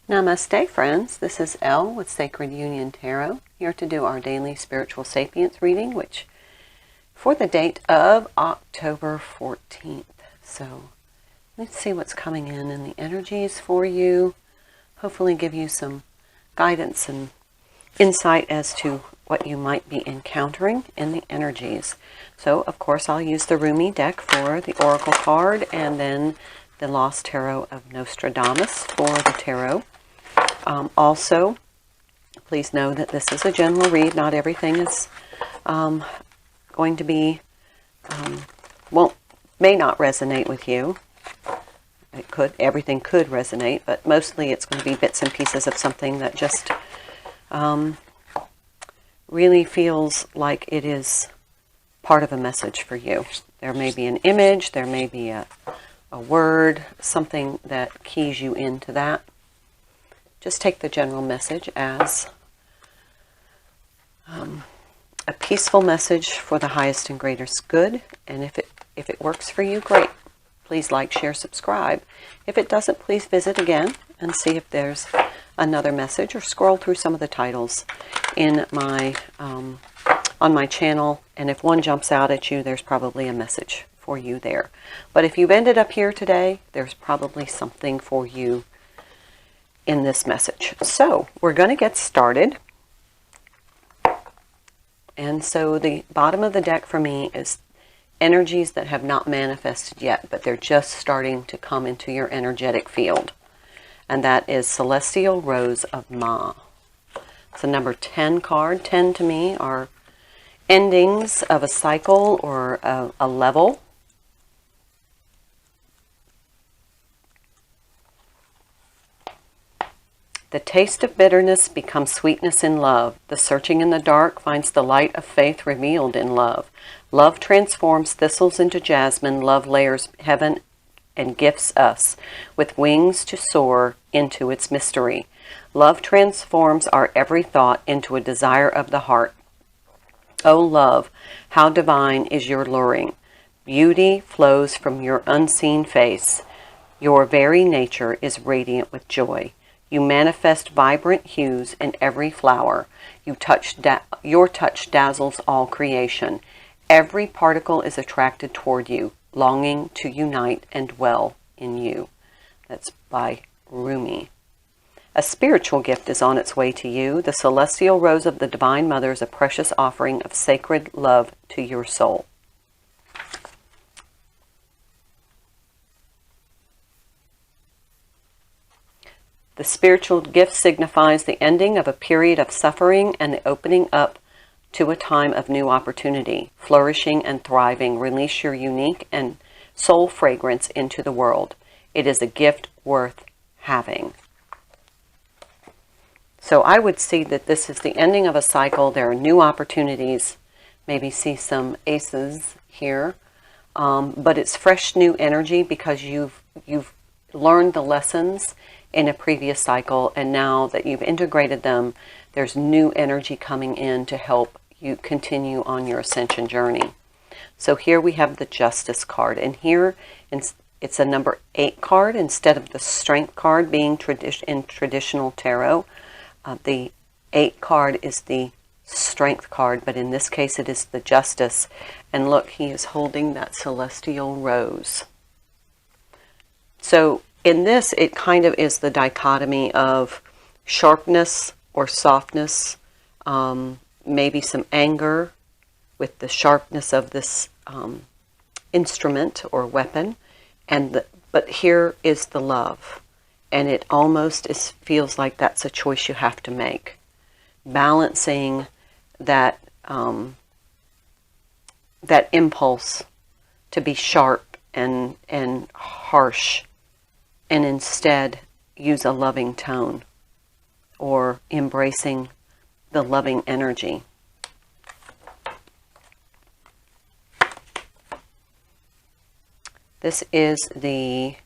Namaste, friends. This is Elle with Sacred Union Tarot, here to do our daily spiritual sapience reading, which for the date of October 14th. So let's see what's coming in the energies for you. Hopefully give you some guidance and insight as to what you might be encountering in the energies. So, of course, I'll use the Rumi deck for the Oracle card and then the Lost Tarot of Nostradamus for the tarot. Also, please know that this is a general read. Not everything is going to be, may not resonate with you. Everything could resonate, but mostly it's going to be bits and pieces of something that just really feels like it is part of a message for you. There may be an image, there may be a word, something that keys you into that. Just take the general message as a peaceful message for the highest and greatest good. And if it works for you, great. Please like, share, subscribe. If it doesn't, please visit again and see if there's another message, or scroll through some of the titles in my on my channel. And if one jumps out at you, there's probably a message for you there. But if you've ended up here today, there's probably something for you in this message. So we're going to get started. And so the bottom of the deck for me is energies that have not manifested yet, but they're just starting to come into your energetic field. And that is Celestial Rose of Ma. It's a number 10 card. 10 to me are endings of a cycle or a level. The taste of bitterness becomes sweetness in love. The searching in the dark finds the light of faith revealed in love. Love transforms thistles into jasmine. Love layers heaven and gifts us with wings to soar into its mystery. Love transforms our every thought into a desire of the heart. O love, how divine is your luring. Beauty flows from your unseen face. Your very nature is radiant with joy. You manifest vibrant hues in every flower. Your touch dazzles all creation. Every particle is attracted toward you, longing to unite and dwell in you. That's by Rumi. A spiritual gift is on its way to you. The celestial rose of the Divine Mother is a precious offering of sacred love to your soul. The spiritual gift signifies the ending of a period of suffering and the opening up to a time of new opportunity, flourishing and thriving. Release your unique and soul fragrance into the world. It is a gift worth having. So I would see that this is the ending of a cycle. There are new opportunities. Maybe see some aces here. But it's fresh new energy because you've learned the lessons in a previous cycle, and now that you've integrated them, there's new energy coming in to help you continue on your ascension journey. So here we have the Justice card, and here it's a number 8 card instead of the Strength card being in traditional tarot. The 8 card is the Strength card, but in this case it is the Justice. And look, he is holding that celestial rose. So in this, it kind of is the dichotomy of sharpness or softness, maybe some anger with the sharpness of this instrument or weapon, but here is the love, and it almost feels like that's a choice you have to make, balancing that that impulse to be sharp and harsh, and instead use a loving tone or embracing the loving energy. This is the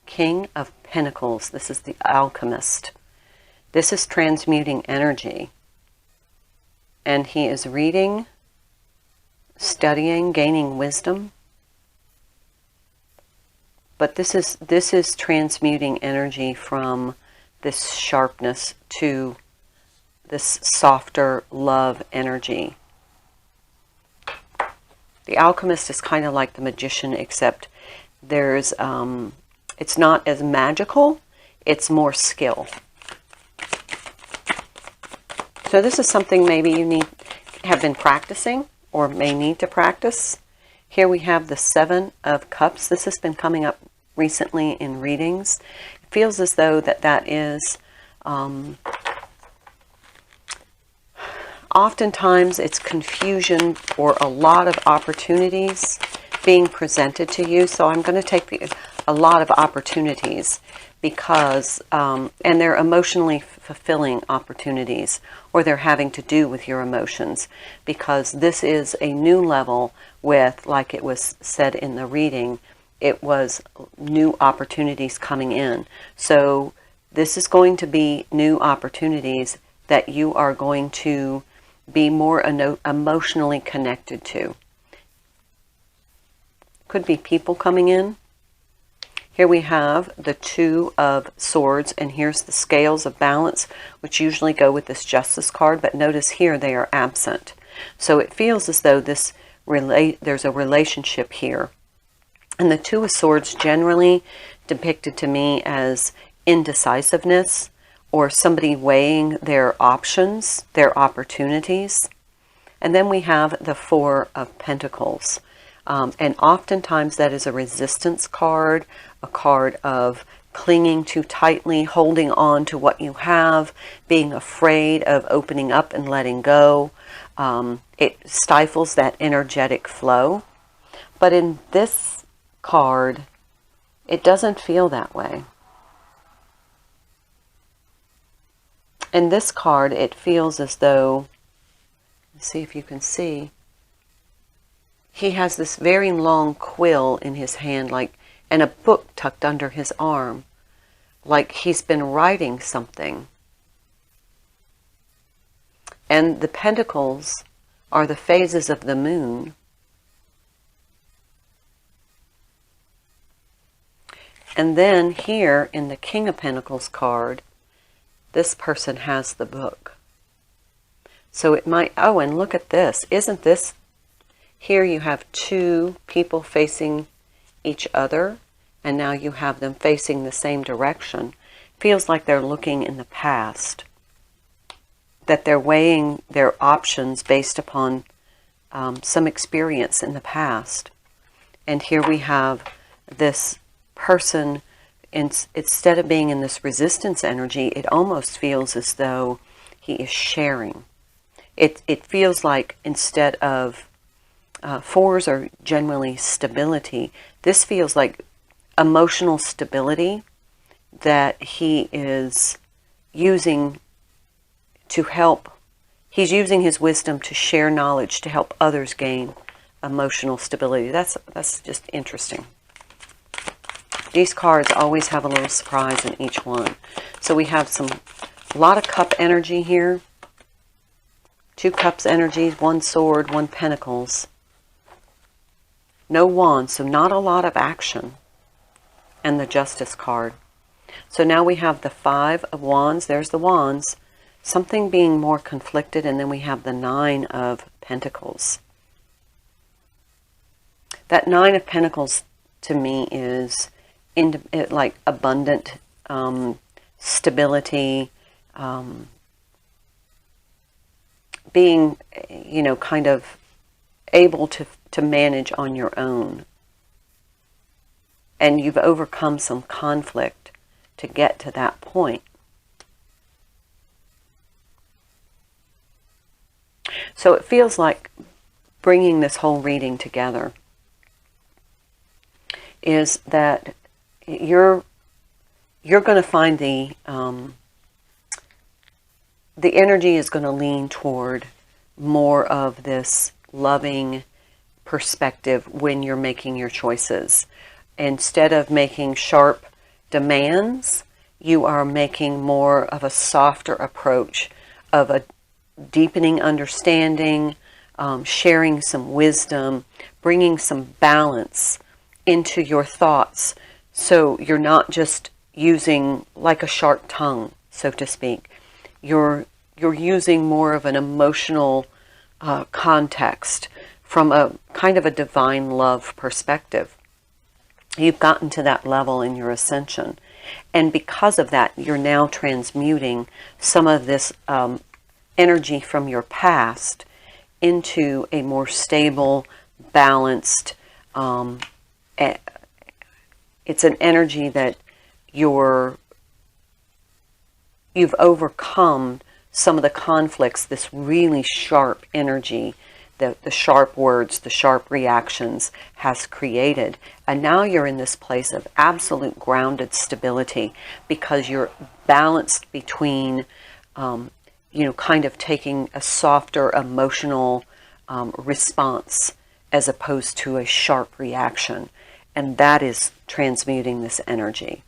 King of Pentacles. This is the Alchemist. This is transmuting energy. And he is reading, studying, gaining wisdom. But this is transmuting energy from this sharpness to this softer love energy. The alchemist is kind of like the magician, except there's it's not as magical, it's more skill. So this is something maybe you have been practicing or may need to practice. Here we have the Seven of Cups. This has been coming up recently in readings. It feels as though that is oftentimes it's confusion or a lot of opportunities being presented to you. So I'm going to take a lot of opportunities because, and they're emotionally fulfilling opportunities, or they're having to do with your emotions, because this is a new level with, like it was said in the reading, it was new opportunities coming in. So this is going to be new opportunities that you are going to be more emotionally connected to. Could be people coming in. Here we have the Two of Swords, and here's the Scales of Balance, which usually go with this Justice card, but notice here they are absent. So it feels as though there's a relationship here. And the Two of Swords generally depicted to me as indecisiveness, or somebody weighing their options, their opportunities. And then we have the Four of Pentacles. And oftentimes that is a resistance card, a card of clinging too tightly, holding on to what you have, being afraid of opening up and letting go. It stifles that energetic flow. But in this card, it doesn't feel that way. In this card, it feels as though, let's see if you can see, he has this very long quill in his hand, and a book tucked under his arm, like he's been writing something. And the pentacles are the phases of the moon. And then here in the King of Pentacles card, this person has the book. So it might, oh, and look at this. Isn't this, here you have two people facing each other, and now you have them facing the same direction. Feels like they're looking in the past, that they're weighing their options based upon some experience in the past. And here we have this person, instead of being in this resistance energy, it almost feels as though he is sharing. It feels like instead of fours are generally stability, this feels like emotional stability that he is using to help. He's using his wisdom to share knowledge to help others gain emotional stability. That's just interesting. These cards always have a little surprise in each one. So we have a lot of cup energy here. Two cups energies, one sword, one pentacles. No wands, so not a lot of action. And the Justice card. So now we have the Five of Wands. There's the wands. Something being more conflicted, and then we have the Nine of Pentacles. That Nine of Pentacles to me is like abundant stability, being, kind of able to manage on your own. And you've overcome some conflict to get to that point. So it feels like bringing this whole reading together is that you're going to find the energy is going to lean toward more of this loving perspective when you're making your choices. Instead of making sharp demands, you are making more of a softer approach of a deepening understanding, sharing some wisdom, bringing some balance into your thoughts. So you're not just, using like a sharp tongue, so to speak. You're using more of an emotional context from a kind of a divine love perspective. You've gotten to that level in your ascension. And because of that, you're now transmuting some of this energy from your past into a more stable, balanced, it's an energy that you've overcome some of the conflicts, this really sharp energy, the sharp words, the sharp reactions has created. And now you're in this place of absolute grounded stability because you're balanced between, kind of taking a softer emotional response as opposed to a sharp reaction. And that is transmuting this energy.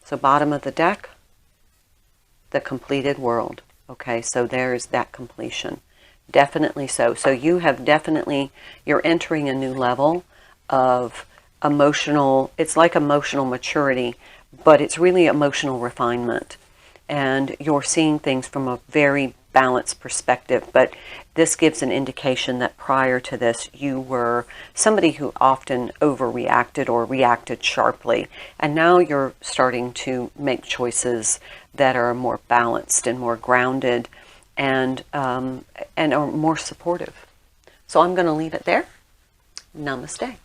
So bottom of the deck, the completed world. Okay, so there's that completion. Definitely so. So you have definitely, you're entering a new level of emotional, it's like emotional maturity, but it's really emotional refinement. And you're seeing things from a very balanced perspective. But this gives an indication that prior to this, you were somebody who often overreacted or reacted sharply. And now you're starting to make choices that are more balanced and more grounded and are more supportive. So I'm going to leave it there. Namaste.